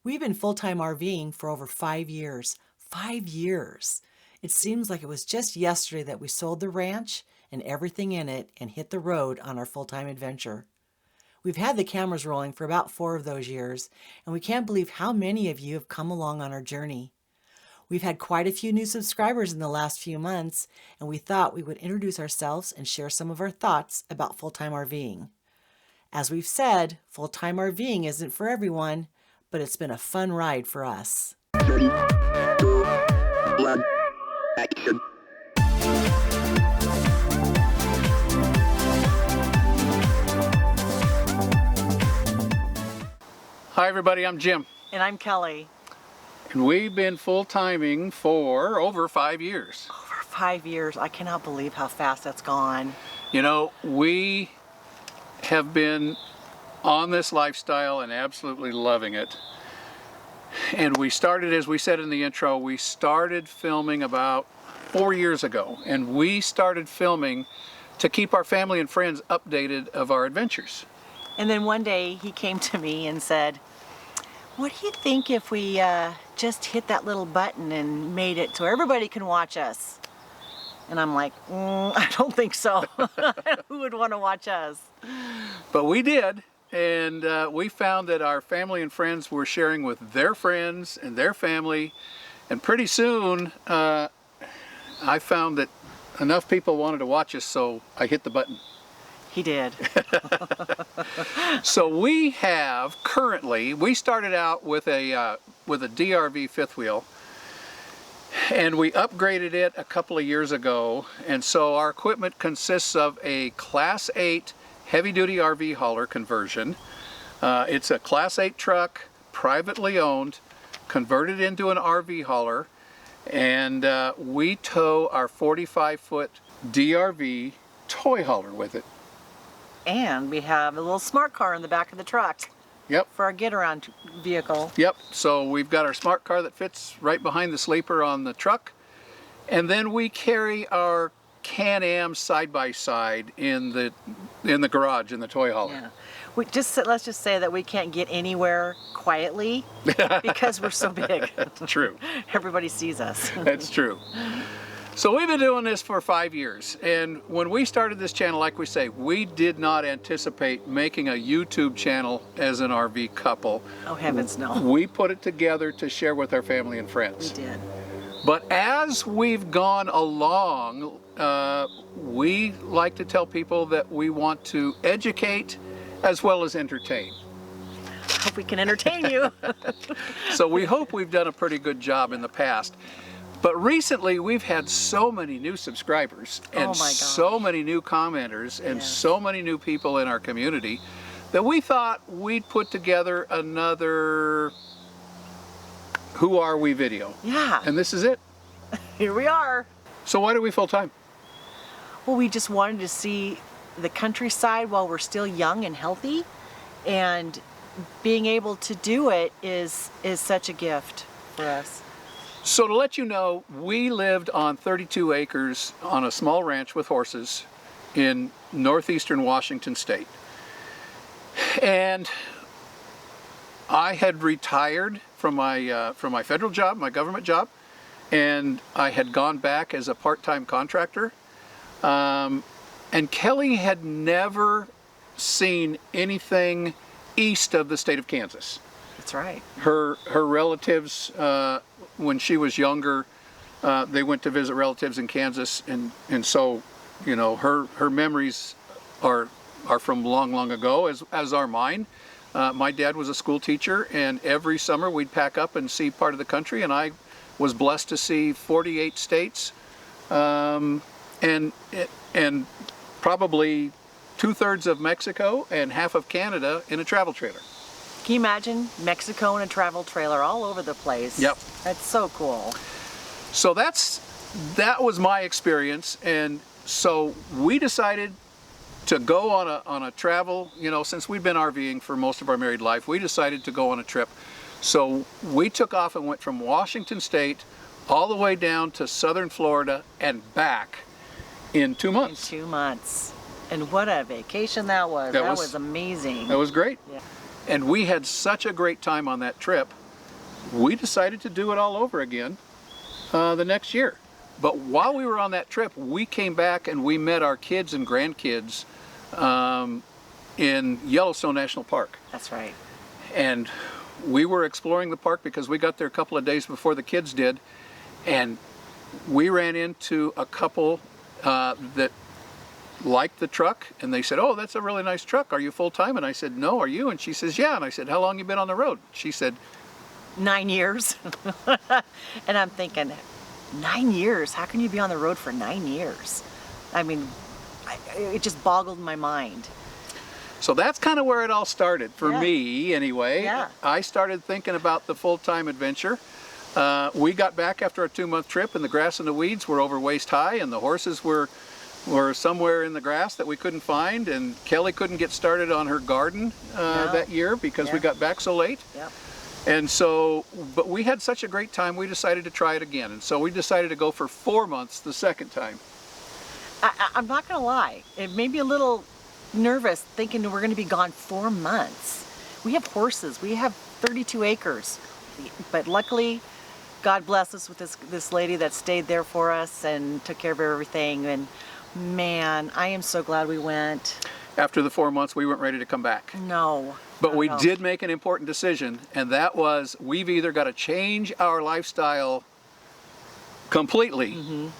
We've been full-time RVing for over 5 years. 5 years. It seems like it was just yesterday that we sold the ranch and everything in it and hit the road on our full-time adventure. We've had the cameras rolling for about 4 of those years, and we can't believe how many of you have come along on our journey. We've had quite a few new subscribers in the last few months, and we thought we would introduce ourselves and share some of our thoughts about full-time RVing. As we've said, full-time RVing isn't for everyone, but it's been a fun ride for us. 3, 2, 1, action. Hi everybody, I'm Jim, And I'm Kelly. and we've been full-timing for over 5 years. Over 5 years, I cannot believe how fast that's gone. You know, we have been on this lifestyle and absolutely loving it. And we started, as we said in the intro, we started filming about 4 years ago. And we started filming to keep our family and friends updated of our adventures. And then one day he came to me and said, "What do you think if we just hit that little button and made it so everybody can watch us?" And I'm like, I don't think so. Who would want to watch us? But we did, and we found that our family and friends were sharing with their friends and their family, and pretty soon I found that enough people wanted to watch us, so I hit the button. He did. So we have currently, we started out with a DRV fifth wheel, and we upgraded it a couple of years ago, and so our equipment consists of a Class 8 heavy-duty RV hauler conversion. It's a Class 8 truck, privately owned, converted into an RV hauler, and we tow our 45-foot DRV toy hauler with it. And we have a little smart car in the back of the truck Yep. for our get-around vehicle. Yep, so we've got our smart car that fits right behind the sleeper on the truck, and then we carry our Can-Am side-by-side in the garage in the toy hauler. Yeah. Let's just say that we can't get anywhere quietly because we're so big. True. Everybody sees us. That's true. So we've been doing this for 5 years, and when we started this channel, like we say, we did not anticipate making a YouTube channel as an RV couple. Oh heavens, no. We put it together to share with our family and friends. We did. But as we've gone along, we like to tell people that we want to educate as well as entertain. Hope we can entertain you. So we hope we've done a pretty good job in the past. But recently we've had so many new subscribers and Oh my gosh. so many new commenters and Yes. so many new people in our community that we thought we'd put together another Who Are We video. Yeah, And this is it. here we are. So why do we full time? Well, we just wanted to see the countryside while we're still young and healthy, and being able to do it is such a gift for us. So to let you know, we lived on 32 acres on a small ranch with horses in northeastern Washington state. And I had retired from my federal job, my government job, and I had gone back as a part-time contractor. And Kelly had never seen anything east of the state of Kansas. That's right. Her relatives, when she was younger, they went to visit relatives in Kansas, and so, you know, her memories are from long ago, as are mine. My dad was a school teacher, and every summer we'd pack up and see part of the country, and I was blessed to see 48 states, and probably 2/3 of Mexico and half of Canada in a travel trailer. Can you imagine Mexico in a travel trailer all over the place? Yep. That's so cool. So that was my experience, and so we decided to go on a travel. You know, since we've been RVing for most of our married life, we decided to go on a trip. So we took off and went from Washington State all the way down to southern Florida and back in 2 months. In 2 months. And what a vacation that was. That was amazing. That was great. Yeah. And we had such a great time on that trip we decided to do it all over again the next year. But while we were on that trip, we came back and we met our kids and grandkids in Yellowstone National Park. That's right. And we were exploring the park because we got there a couple of days before the kids did. And we ran into a couple that liked the truck, and they said, "Oh, that's a really nice truck. Are you full-time?" And I said, "No, are you?" And she says, "Yeah." And I said, "How long you been on the road?" She said, 9 years. And I'm thinking, 9 years? How can you be on the road for 9 years? I mean, it just boggled my mind. so that's kind of where it all started for Yeah. me anyway. Yeah. I started thinking about the full-time adventure. We got back after a 2-month trip, and the grass and the weeds were over waist high, and the horses were somewhere in the grass that we couldn't find, and Kelly couldn't get started on her garden No. that year because we Yeah. got back so late. Yep. And so, but we had such a great time, we decided to try it again. And so we decided to go for 4 months the second time. I'm not gonna lie, it made me a little nervous thinking we're gonna be gone 4 months. We have horses, we have 32 acres, but luckily, God bless us with this lady that stayed there for us and took care of everything. And man, I am so glad we went. After the 4 months, we weren't ready to come back. No. But we no. did make an important decision, and that was we've either got to change our lifestyle completely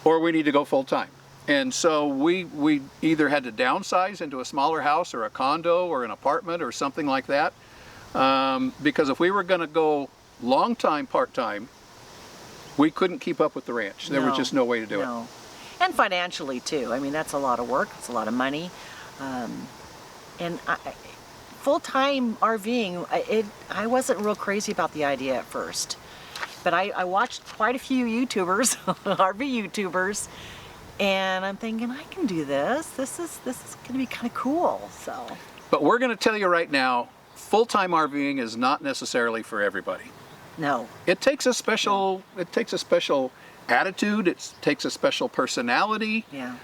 or we need to go full time. And so we either had to downsize into a smaller house or a condo or an apartment or something like that. Because if we were going to go long time, part time, we couldn't keep up with the ranch. There was No. just no way to do it. No. And financially too. I mean, that's a lot of work. It's a lot of money. And full-time RVing, I wasn't real crazy about the idea at first. But I watched quite a few YouTubers, RV YouTubers, and I'm thinking, I can do this. This is going to be kind of cool. So. But we're going to tell you right now, full-time RVing is not necessarily for everybody. No. It takes a special attitude. It takes a special personality. Yeah.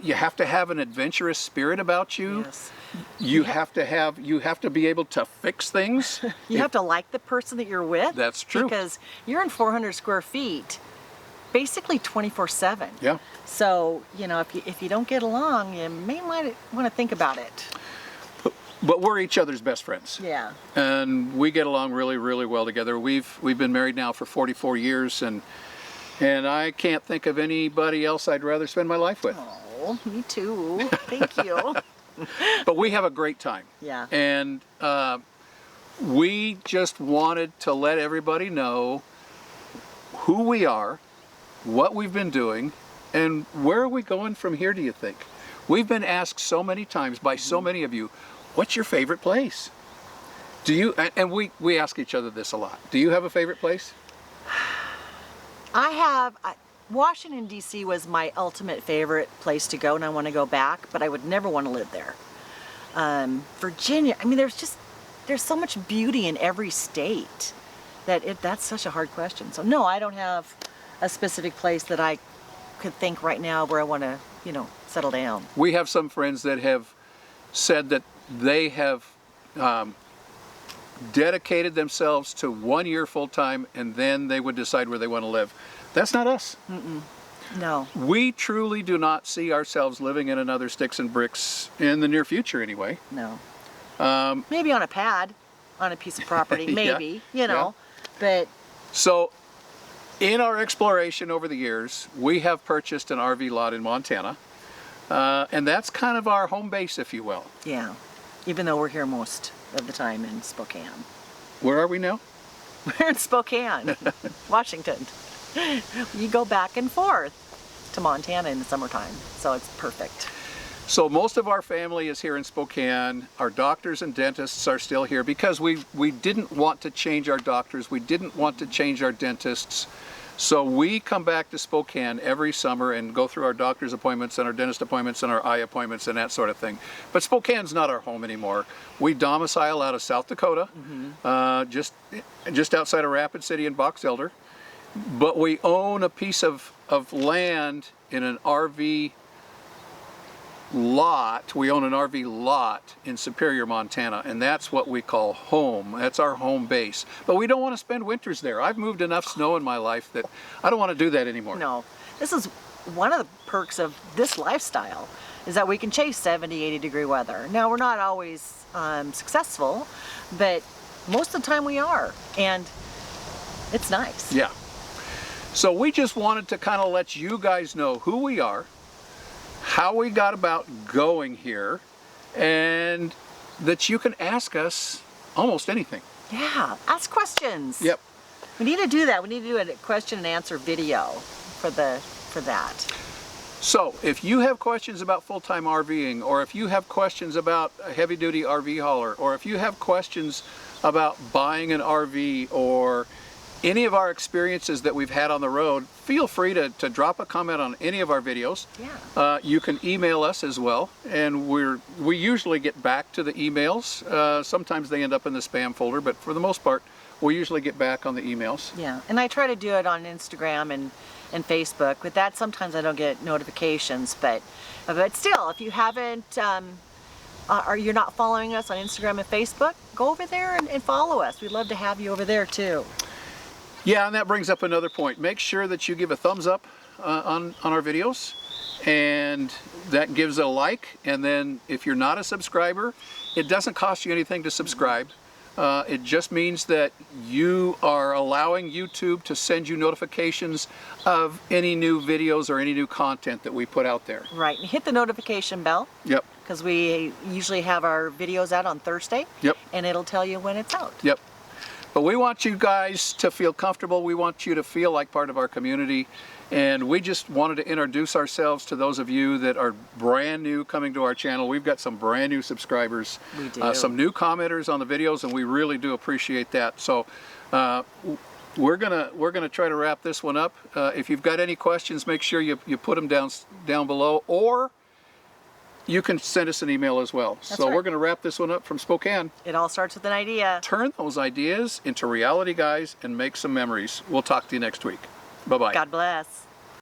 You have to have an adventurous spirit about you. Yes. You have to be able to fix things. You have to like the person that you're with. That's true. Because you're in 400 square feet, basically 24/7. Yeah. So, you know, if you don't get along, you might want to think about it. But we're each other's best friends. Yeah. And we get along really, really well together. We've been married now for 44 years, and I can't think of anybody else I'd rather spend my life with. Oh, me too. Thank you. But we have a great time. Yeah. And we just wanted to let everybody know who we are, what we've been doing, and where are we going from here, do you think? We've been asked so many times by so many of you, what's your favorite place? Do you, and we ask each other this a lot. Do you have a favorite place? Washington, D.C. was my ultimate favorite place to go, and I want to go back, but I would never want to live there. Virginia, I mean, there's so much beauty in every state that's such a hard question. So no, I don't have a specific place that I could think right now where I want to, settle down. We have some friends that have said that they have dedicated themselves to 1 year full time, and then they would decide where they want to live. That's not us. No. We truly do not see ourselves living in another sticks and bricks in the near future anyway. No. Maybe on a pad, on a piece of property, maybe, yeah. But So in our exploration over the years, we have purchased an RV lot in Montana. And that's kind of our home base, if you will. yeah, even though we're here most of the time in Spokane. Where are we now? We're in Spokane, Washington. You go back and forth to Montana in the summertime, so it's perfect. So most of our family is here in Spokane. Our doctors and dentists are still here because we didn't want to change our doctors. We didn't want to change our dentists. So we come back to Spokane every summer and go through our doctor's appointments and our dentist appointments and our eye appointments and that sort of thing. But Spokane's not our home anymore. We domicile out of South Dakota, just outside of Rapid City in Box Elder. But we own a piece of land in an RV lot, we own an RV lot in Superior, Montana, and that's what we call home. That's our home base. But we don't want to spend winters there. I've moved enough snow in my life that I don't want to do that anymore. No, this is one of the perks of this lifestyle, is that we can chase 70, 80 degree weather. Now, we're not always successful, but most of the time we are, and it's nice. Yeah. So we just wanted to kind of let you guys know who we are, how we got about going here, and that you can ask us almost anything. Yeah, ask questions. Yep. We need to do that. We need to do a question and answer video for that. So if you have questions about full-time RVing, or if you have questions about a heavy-duty RV hauler, or if you have questions about buying an RV, or any of our experiences that we've had on the road, feel free to drop a comment on any of our videos. Yeah. You can email us as well, and we usually get back to the emails. Sometimes they end up in the spam folder, but for the most part, we usually get back on the emails. Yeah, and I try to do it on Instagram and Facebook. With that, sometimes I don't get notifications, but still, if you haven't, or you're not following us on Instagram and Facebook, go over there and follow us. We'd love to have you over there too. Yeah, and that brings up another point. Make sure that you give a thumbs up on our videos, and that gives a like. And then if you're not a subscriber, it doesn't cost you anything to subscribe. It just means that you are allowing YouTube to send you notifications of any new videos or any new content that we put out there. Right, and hit the notification bell. Yep. Because we usually have our videos out on Thursday. Yep. And it'll tell you when it's out. Yep. But we want you guys to feel comfortable. We want you to feel like part of our community. And we just wanted to introduce ourselves to those of you that are brand new coming to our channel. We've got some brand new subscribers, We do. some new commenters on the videos, and we really do appreciate that. So we're gonna try to wrap this one up. If you've got any questions, make sure you put them down below, or you can send us an email as well. That's So right. we're gonna wrap this one up from Spokane. It all starts with an idea. Turn those ideas into reality, guys, and make some memories. We'll talk to you next week. Bye-bye. God bless.